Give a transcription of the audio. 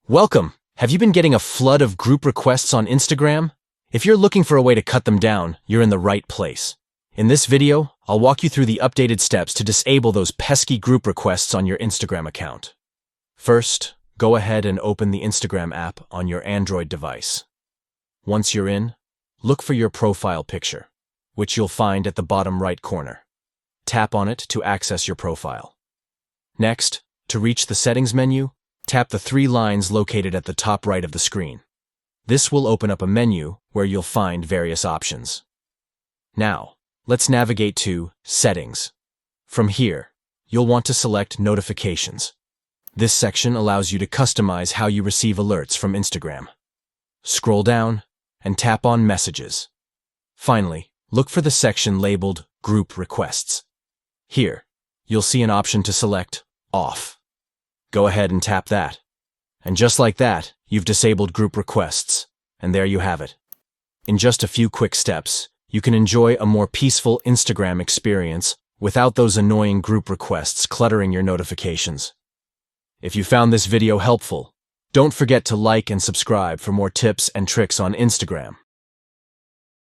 Welcome! Have you been getting a flood of group requests on Instagram? If you're looking for a way to cut them down, you're in the right place. In this video, I'll walk you through the updated steps to disable those pesky group requests on your Instagram account. First, go ahead and open the Instagram app on your Android device. Once you're in, look for your profile picture, which you'll find at the bottom right corner. Tap on it to access your profile. Next, to reach the settings menu, tap the three lines located at the top right of the screen. This will open up a menu where you'll find various options. Now, let's navigate to Settings. From here, you'll want to select Notifications. This section allows you to customize how you receive alerts from Instagram. Scroll down and tap on Messages. Finally, look for the section labeled Group Requests. Here, you'll see an option to select Off. Go ahead and tap that. And just like that, you've disabled group requests. And there you have it. In just a few quick steps, you can enjoy a more peaceful Instagram experience without those annoying group requests cluttering your notifications. If you found this video helpful, don't forget to like and subscribe for more tips and tricks on Instagram.